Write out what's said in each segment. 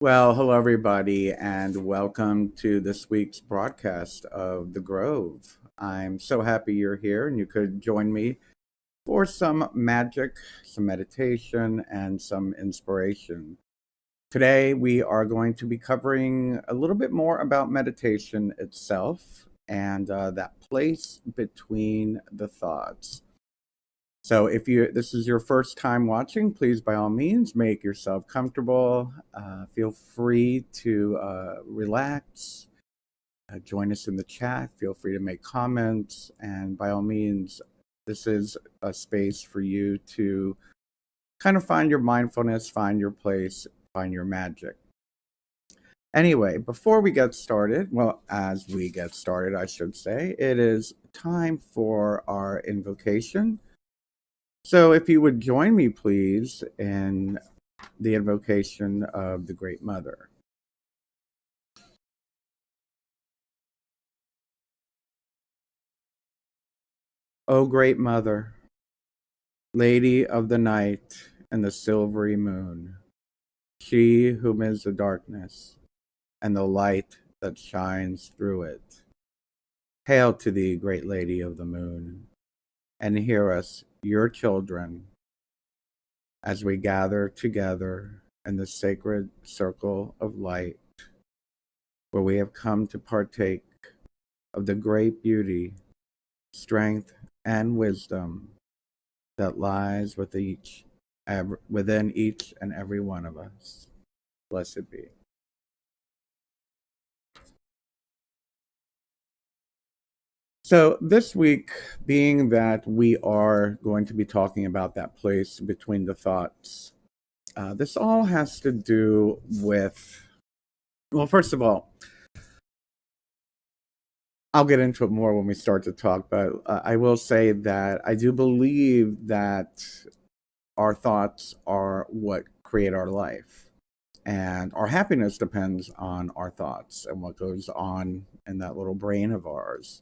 Well, hello, everybody, and welcome to this week's broadcast of The Grove. I'm so happy you're here and you could join me for some magic, some meditation, and some inspiration. Today, we are going to be covering a little bit more about meditation itself and that place between the thoughts. So if you this is your first time watching, please by all means make yourself comfortable. Feel free to relax. Join us in the chat. Feel free to make comments, and by all means, this is a space for you to kind of find your mindfulness, find your place, find your magic. Anyway, before we get started, well, as we get started, I should say, it is time for our invocation. So, if you would join me, please, in the invocation of the Great Mother. O Great Mother, Lady of the night and the silvery moon, she whom is the darkness and the light that shines through it, hail to thee, great Lady of the moon, and hear us, your children, as we gather together in the sacred circle of light, where we have come to partake of the great beauty, strength, and wisdom that lies within each and every one of us. Blessed be. So, this week, being that we are going to be talking about that place between the thoughts, this all has to do with, well, first of all, I'll get into it more when we start to talk, but I will say that I do believe that our thoughts are what create our life. And our happiness depends on our thoughts and what goes on in that little brain of ours.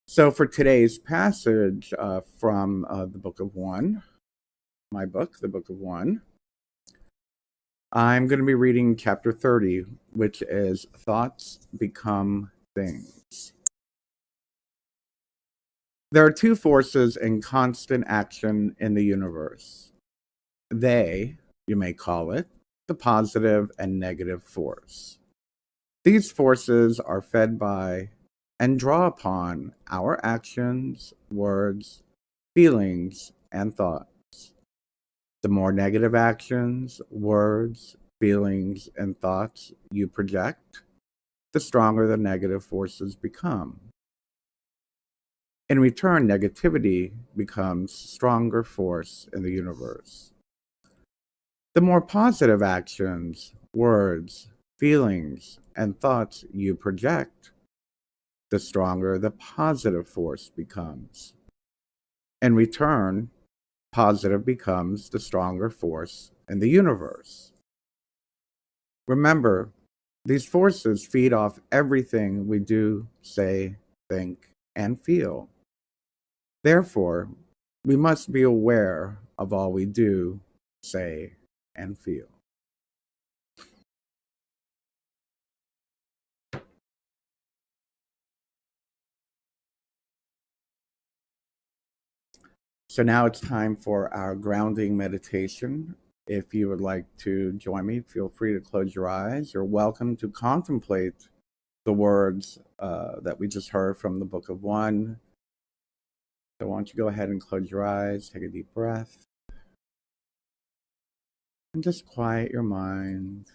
So, for today's passage from the Book of One, my book, the Book of One, I'm going to be reading chapter 30, which is Thoughts Become Things. There are two forces in constant action in the universe. They, you may call it, the positive and negative force. These forces are fed by and draw upon our actions, words, feelings, and thoughts. The more negative actions, words, feelings, and thoughts you project, the stronger the negative forces become. In return, negativity becomes stronger force in the universe. The more positive actions, words, feelings, and thoughts you project, the stronger the positive force becomes. In return, positive becomes the stronger force in the universe. Remember, these forces feed off everything we do, say, think, and feel. Therefore, we must be aware of all we do, say, and feel. So now it's time for our grounding meditation. If you would like to join me, feel free to close your eyes. You're welcome to contemplate the words that we just heard from the Book of One. So why don't you go ahead and close your eyes, take a deep breath, and just quiet your mind.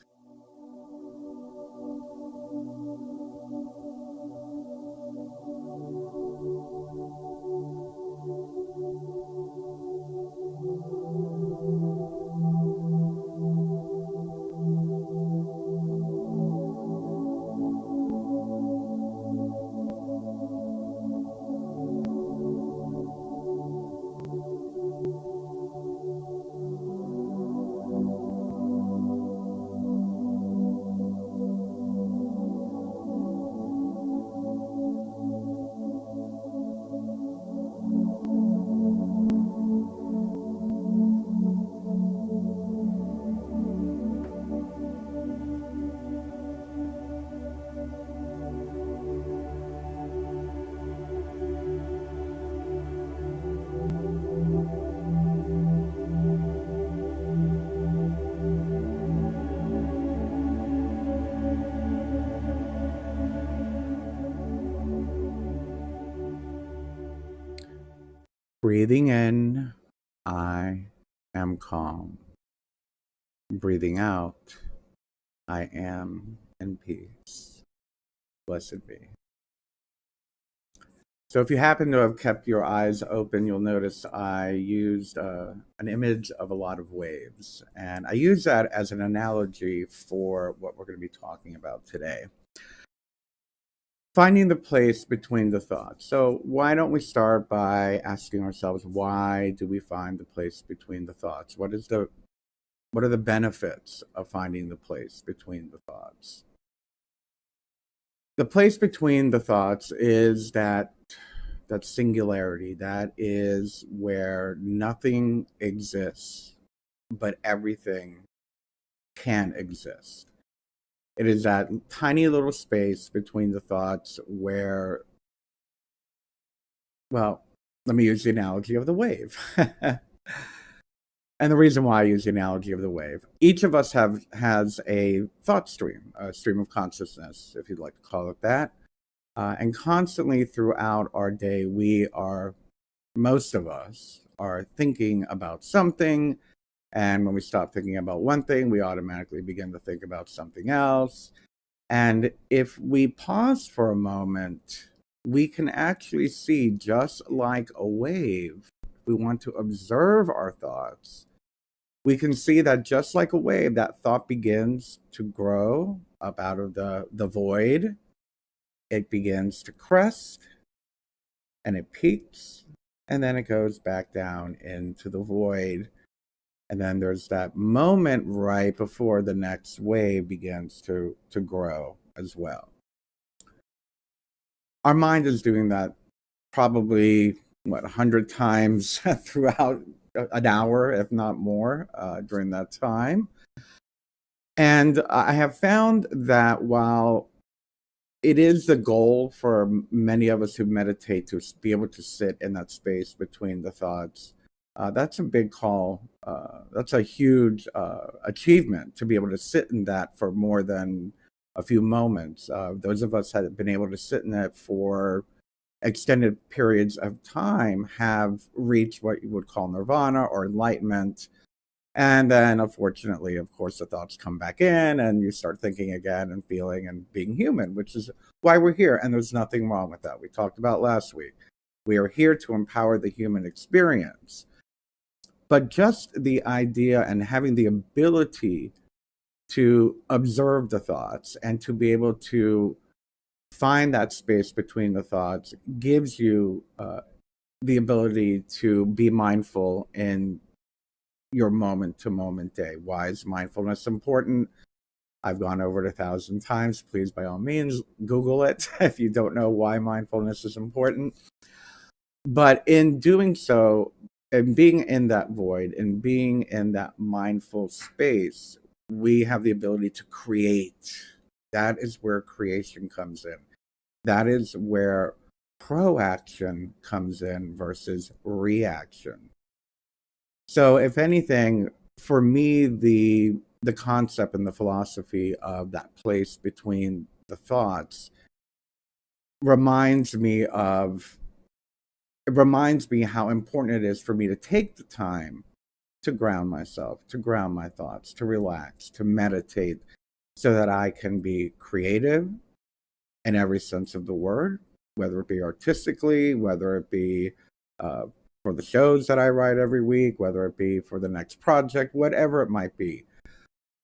Breathing in, I am calm. Breathing out, I am in peace. Blessed be. So if you happen to have kept your eyes open, you'll notice I used an image of a lot of waves. And I use that as an analogy for what we're going to be talking about today. Finding the place between the thoughts. So why don't we start by asking ourselves, why do we find the place between the thoughts? What are the benefits of finding the place between the thoughts? The place between the thoughts is that singularity. That is where nothing exists, but everything can exist. It is that tiny little space between the thoughts where, well, let me use the analogy of the wave. And the reason why I use the analogy of the wave, each of us has a thought stream, a stream of consciousness, if you'd like to call it that. And constantly throughout our day, most of us are thinking about something. And when we stop thinking about one thing, we automatically begin to think about something else. And if we pause for a moment, we can actually see, just like a wave, we want to observe our thoughts. We can see that just like a wave, that thought begins to grow up out of the void. It begins to crest, and it peaks, and then it goes back down into the void. And then there's that moment right before the next wave begins to grow as well. Our mind is doing that probably, 100 times throughout an hour, if not more, during that time. And I have found that while it is the goal for many of us who meditate to be able to sit in that space between the thoughts, that's a big call. That's a huge achievement, to be able to sit in that for more than a few moments. Those of us that have been able to sit in it for extended periods of time have reached what you would call nirvana or enlightenment. And then, unfortunately, of course, the thoughts come back in and you start thinking again and feeling and being human, which is why we're here. And there's nothing wrong with that. We talked about last week. We are here to empower the human experience. But just the idea and having the ability to observe the thoughts and to be able to find that space between the thoughts gives you the ability to be mindful in your moment-to-moment day. Why is mindfulness important? I've gone over it 1,000 times. Please, by all means, Google it if you don't know why mindfulness is important. But in doing so, and being in that void and being in that mindful space, we have the ability to create. That is where creation comes in. That is where proaction comes in versus reaction. So if anything, for me, the concept and the philosophy of that place between the thoughts reminds me how important it is for me to take the time to ground myself, to ground my thoughts, to relax, to meditate, so that I can be creative in every sense of the word, whether it be artistically, whether it be for the shows that I write every week, whether it be for the next project, whatever it might be.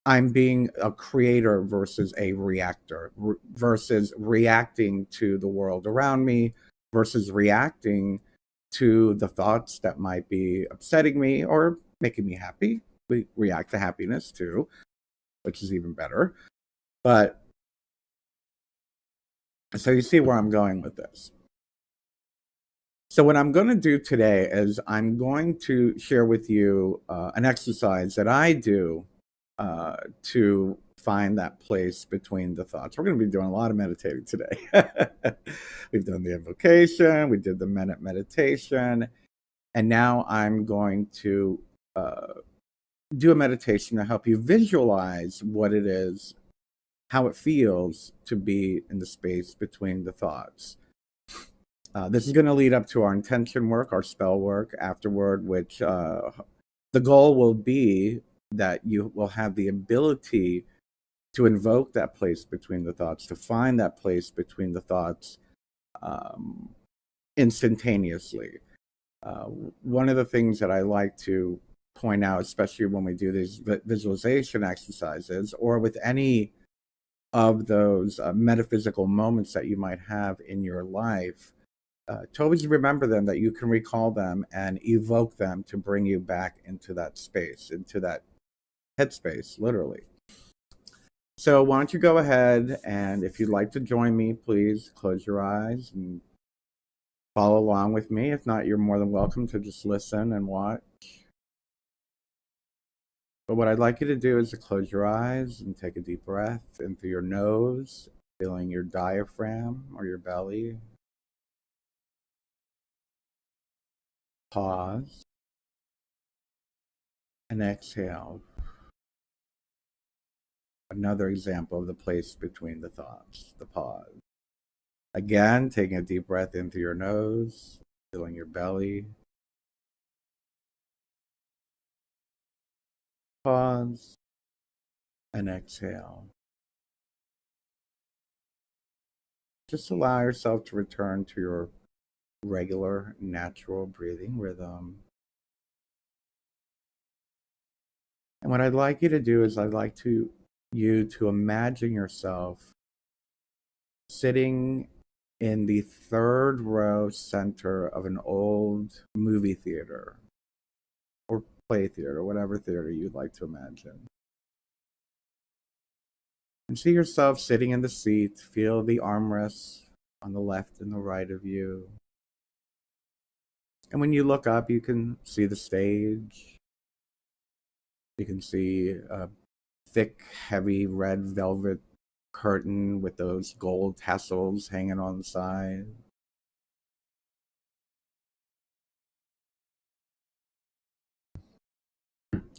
I'm being a creator versus a reactor, versus reacting to the world around me, versus reacting to the thoughts that might be upsetting me or making me happy. We react to happiness too, which is even better. But so you see where I'm going with this. So what I'm going to do today is I'm going to share with you an exercise that I do to find that place between the thoughts. We're going to be doing a lot of meditating today. We've done the invocation, we did the minute meditation, and now I'm going to do a meditation to help you visualize what it is, how it feels to be in the space between the thoughts. This is going to lead up to our intention work, our spell work afterward, which the goal will be that you will have the ability to invoke that place between the thoughts, to find that place between the thoughts um, instantaneously. One of the things that I like to point out, especially when we do these visualization exercises or with any of those metaphysical moments that you might have in your life, to always remember them, that you can recall them and evoke them to bring you back into that space, into that headspace, literally. So why don't you go ahead, and if you'd like to join me, please close your eyes and follow along with me. If not, you're more than welcome to just listen and watch. But what I'd like you to do is to close your eyes and take a deep breath in through your nose, feeling your diaphragm or your belly. Pause and exhale. Another example of the place between the thoughts, the pause. Again, taking a deep breath in through your nose, filling your belly. Pause and exhale. Just allow yourself to return to your regular, natural breathing rhythm. And what I'd like you to do is you to imagine yourself sitting in the third row center of an old movie theater or play theater, whatever theater you'd like to imagine. And see yourself sitting in the seat. Feel the armrests on the left and the right of you. And when you look up, you can see the stage. You can see a thick, heavy red velvet curtain with those gold tassels hanging on the side.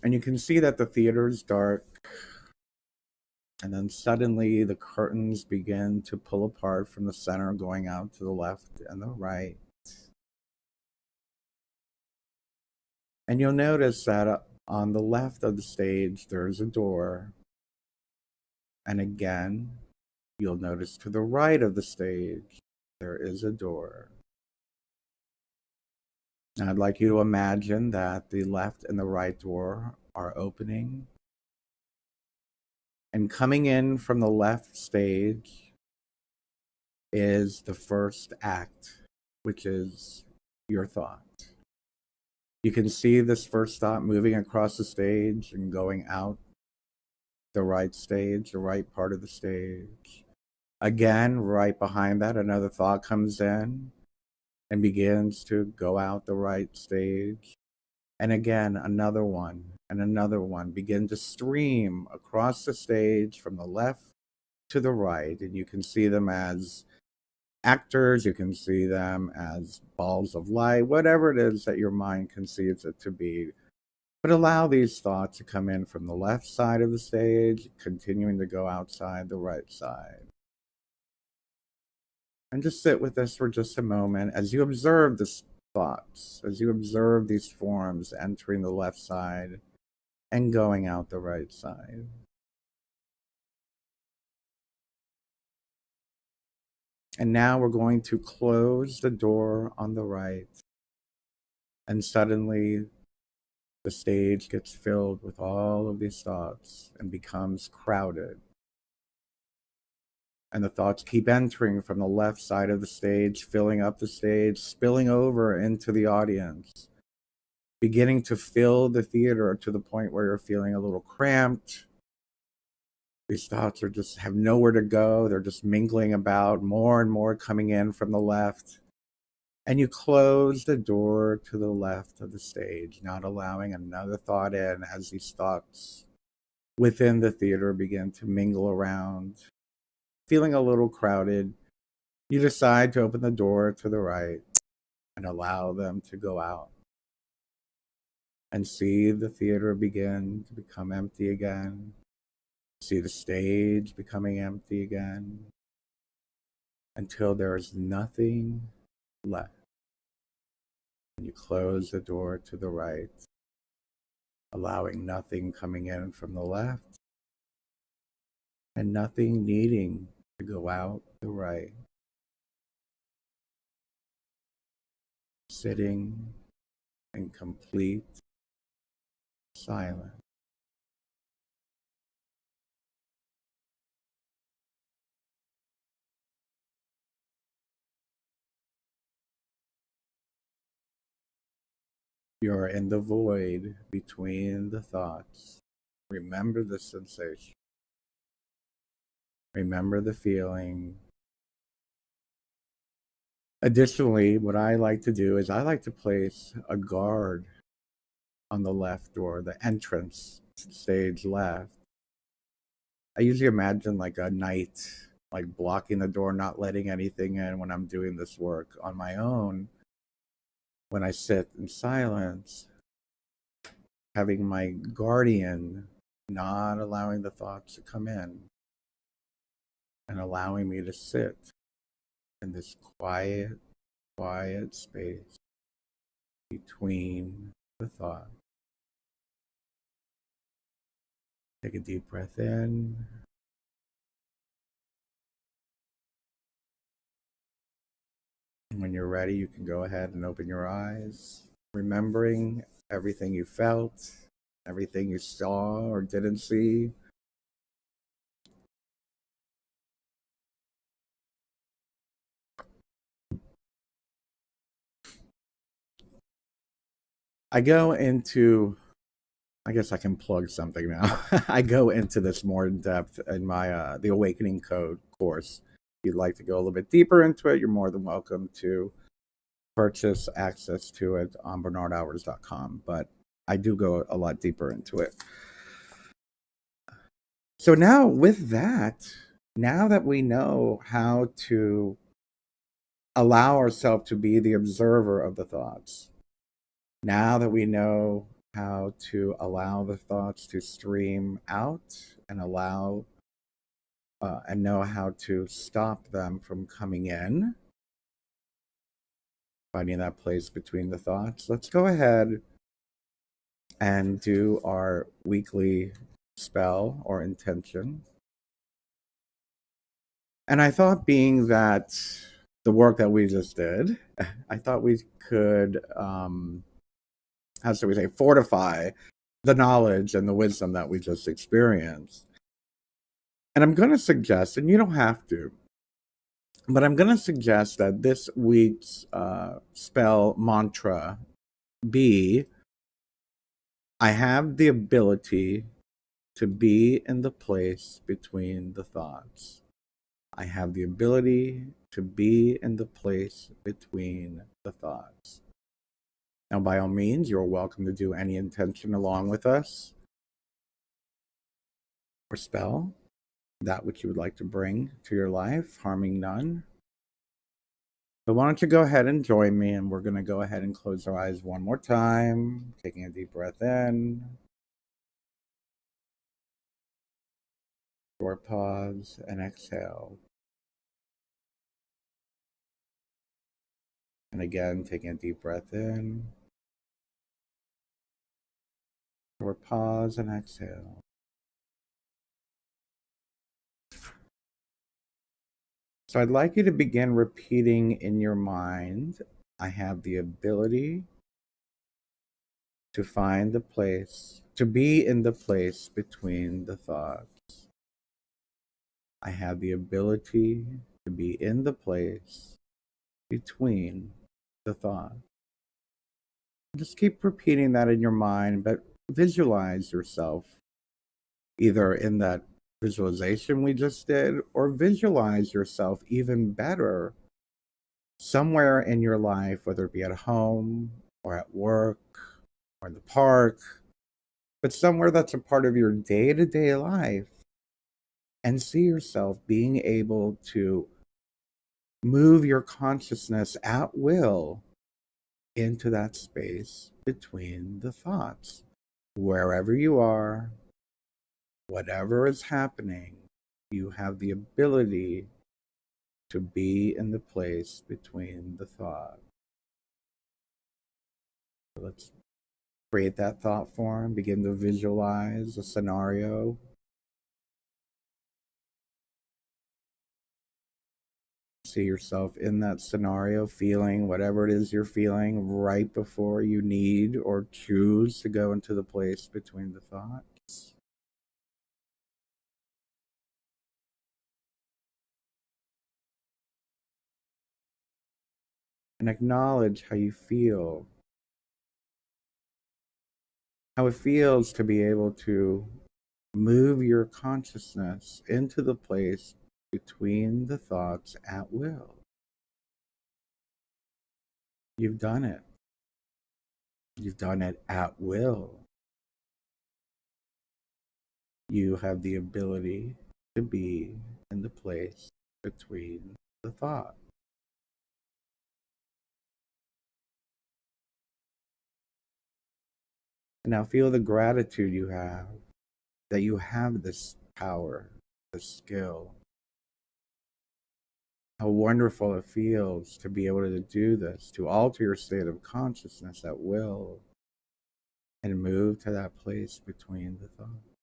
And you can see that the theater is dark. And then suddenly the curtains begin to pull apart from the center, going out to the left and the right. And you'll notice that on the left of the stage, there's a door. And again, you'll notice to the right of the stage, there is a door. Now I'd like you to imagine that the left and the right door are opening. And coming in from the left stage is the first act, which is your thought. You can see this first thought moving across the stage and going out the right stage, the right part of the stage. Again, right behind that, another thought comes in and begins to go out the right stage. And again, another one and another one begin to stream across the stage from the left to the right. And you can see them as actors, you can see them as balls of light, whatever it is that your mind conceives it to be. But allow these thoughts to come in from the left side of the stage, continuing to go outside the right side. And just sit with this for just a moment as you observe these thoughts, as you observe these forms entering the left side and going out the right side. And now we're going to close the door on the right. And suddenly the stage gets filled with all of these thoughts and becomes crowded. And the thoughts keep entering from the left side of the stage, filling up the stage, spilling over into the audience, beginning to fill the theater to the point where you're feeling a little cramped. These thoughts are just have nowhere to go. They're just mingling about, more and more coming in from the left. And you close the door to the left of the stage, not allowing another thought in as these thoughts within the theater begin to mingle around. Feeling a little crowded, you decide to open the door to the right and allow them to go out. And see the theater begin to become empty again. See the stage becoming empty again. Until there is nothing left. And you close the door to the right, allowing nothing coming in from the left and nothing needing to go out the right. Sitting in complete silence. You're in the void between the thoughts. Remember the sensation. Remember the feeling. Additionally, what I like to do is I like to place a guard on the left door, the entrance stage left. I usually imagine like a knight, like blocking the door, not letting anything in when I'm doing this work on my own. When I sit in silence, having my guardian not allowing the thoughts to come in and allowing me to sit in this quiet, quiet space between the thoughts. Take a deep breath in. And when you're ready, you can go ahead and open your eyes, remembering everything you felt, everything you saw or didn't see. I go into, I guess I can plug something now. I go into this more in depth in my the Awakening Code course. If you'd like to go a little bit deeper into it, you're more than welcome to purchase access to it on bernardalvarez.com. But I do go a lot deeper into it. So now with that, now that we know how to allow ourselves to be the observer of the thoughts, now that we know how to allow the thoughts to stream out and allow and know how to stop them from coming in, finding that place between the thoughts, let's go ahead and do our weekly spell or intention. And I thought, being that the work that we just did, I thought we could, how should we say, fortify the knowledge and the wisdom that we just experienced. And I'm going to suggest, and you don't have to, but I'm going to suggest that this week's spell mantra be, I have the ability to be in the place between the thoughts. I have the ability to be in the place between the thoughts. Now, by all means, you're welcome to do any intention along with us or spell, that which you would like to bring to your life, harming none. But why don't you go ahead and join me, and we're going to go ahead and close our eyes one more time, taking a deep breath in. Short pause and exhale. And again, taking a deep breath in. Short pause and exhale. So I'd like you to begin repeating in your mind, I have the ability to find the place, to be in the place between the thoughts. I have the ability to be in the place between the thoughts. Just keep repeating that in your mind, but visualize yourself either in that visualization we just did, or visualize yourself even better somewhere in your life, whether it be at home or at work or in the park, but somewhere that's a part of your day-to-day life, and see yourself being able to move your consciousness at will into that space between the thoughts. Wherever you are, whatever is happening, you have the ability to be in the place between the thought. Let's create that thought form, begin to visualize a scenario. See yourself in that scenario, feeling whatever it is you're feeling right before you need or choose to go into the place between the thoughts. And acknowledge how you feel. How it feels to be able to move your consciousness into the place between the thoughts at will. You've done it. You've done it at will. You have the ability to be in the place between the thought. And now feel the gratitude you have that you have this power, this skill. How wonderful it feels to be able to do this, to alter your state of consciousness at will and move to that place between the thoughts.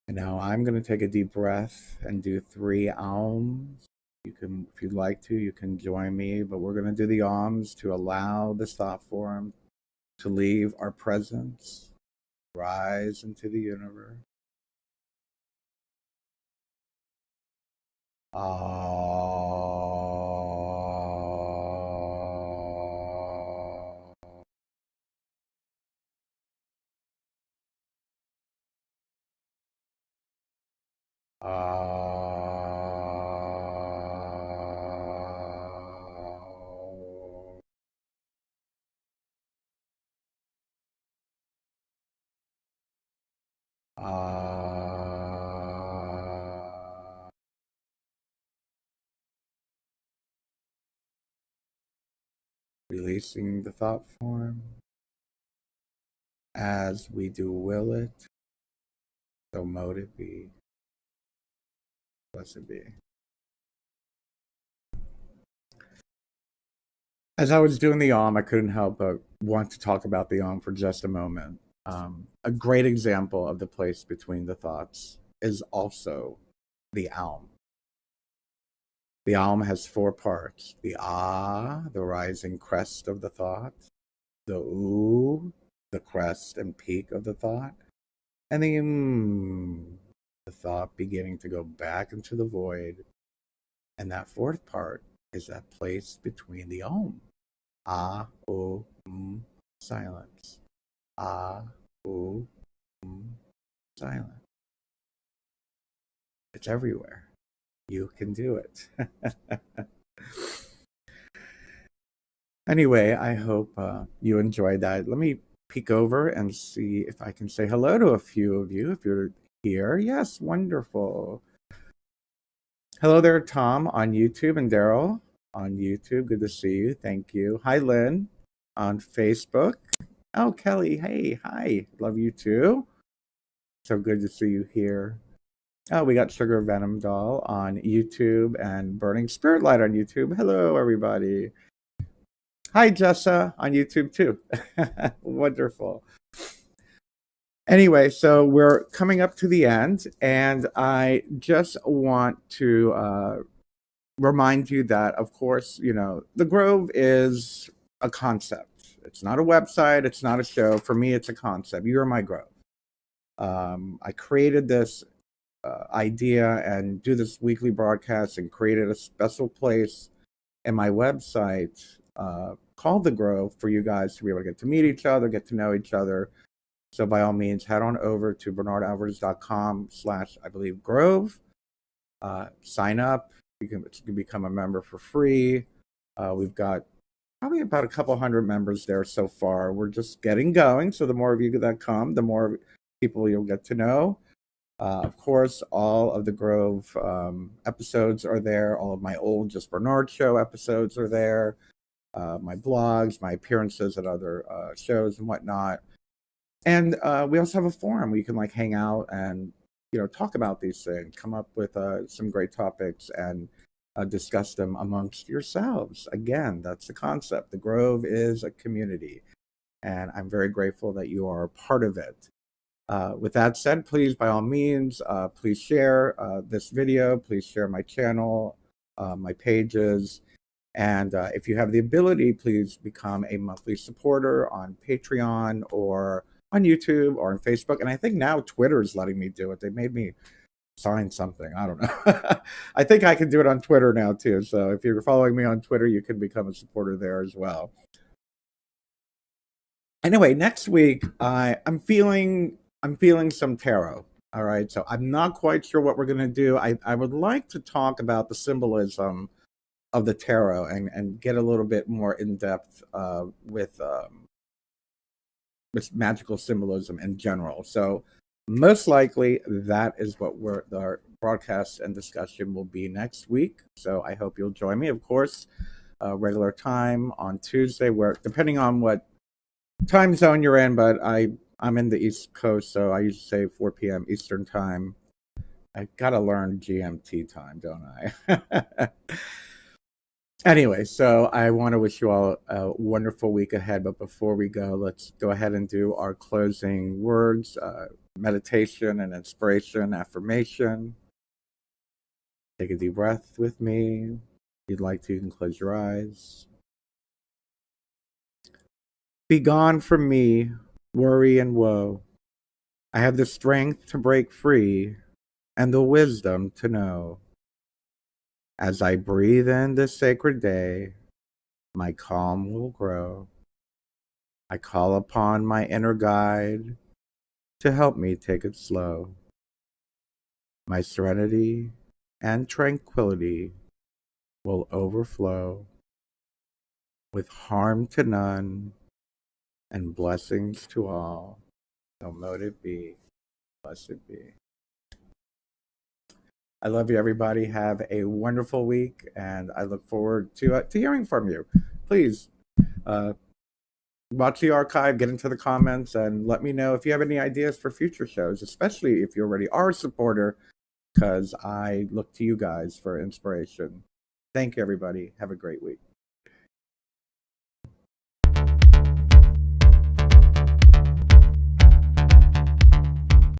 And now I'm going to take a deep breath and do 3 alms. You can, if you'd like to, you can join me, but we're going to do the alms to allow this thought form to leave our presence, rise into the universe. Releasing the thought form. As we do will it, so mote it be. Blessed be. As I was doing the Om, I couldn't help but want to talk about the Om for just a moment. A great example of the place between the thoughts is also the Aum. The Aum has 4 parts. The Ah, the rising crest of the thought. The Oo, the crest and peak of the thought. And the thought beginning to go back into the void. And that 4th part is that place between the Om. Ah, O, silence. Ah, O, silence. It's everywhere. You can do it. Anyway, I hope you enjoyed that. Let me peek over and see if I can say hello to a few of you if you're here. Yes, wonderful. Hello there, Tom on YouTube, and Daryl on YouTube. Good to see you. Thank you. Hi, Lynn on Facebook. Oh, Kelly. Hey, hi. Love you too. So good to see you here. Oh, we got Sugar Venom Doll on YouTube and Burning Spirit Light on YouTube. Hello, everybody. Hi, Jessa on YouTube too. Wonderful. Anyway, so we're coming up to the end, and I just want to remind you that, of course, you know, the Grove is a concept. It's not a website. It's not a show. For me, it's a concept. You are my Grove. I created this idea and do this weekly broadcast and created a special place in my website called The Grove for you guys to be able to get to meet each other, get to know each other. So by all means, head on over to bernardalvarez.com/ I believe Grove. Sign up. You can become a member for free. We've got probably about a couple hundred members there so far. We're just getting going. So the more of you that come, the more people you'll get to know. Of course, all of the Grove episodes are there. All of my old Just Bernard Show episodes are there. my blogs, my appearances at other shows and whatnot. And we also have a forum where you can like hang out and talk about these things, come up with some great topics, and discuss them amongst yourselves. Again, that's the concept. The Grove is a community, and I'm very grateful that you are a part of it. With that said, please, by all means, please share this video. Please share my channel, my pages. And if you have the ability, please become a monthly supporter on Patreon or on YouTube or on Facebook. And I think now Twitter is letting me do it. They made me sign something. I don't know. I think I can do it on Twitter now too. So if you're following me on Twitter, you can become a supporter there as well. Anyway, next week I'm feeling some tarot. All right. So I'm not quite sure what we're gonna do. I would like to talk about the symbolism of the tarot and get a little bit more in depth with magical symbolism in general. So most likely that is what our broadcast and discussion will be next week. So I hope you'll join me. Of course, regular time on Tuesday, where depending on what time zone you're in, but I'm in the East Coast, so I usually say 4 p.m. Eastern time. I gotta learn GMT time, don't I? Anyway, so I want to wish you all a wonderful week ahead. But before we go, let's go ahead and do our closing words, meditation and inspiration, affirmation. Take a deep breath with me. If you'd like to, you can close your eyes. Be gone from me, worry and woe. I have the strength to break free and the wisdom to know. As I breathe in this sacred day, my calm will grow. I call upon my inner guide to help me take it slow. My serenity and tranquility will overflow with harm to none and blessings to all. So mote it be. Blessed be. I love you, everybody. Have a wonderful week, and I look forward to hearing from you. Please watch the archive, get into the comments, and let me know if you have any ideas for future shows, especially if you already are a supporter, because I look to you guys for inspiration. Thank you, everybody. Have a great week.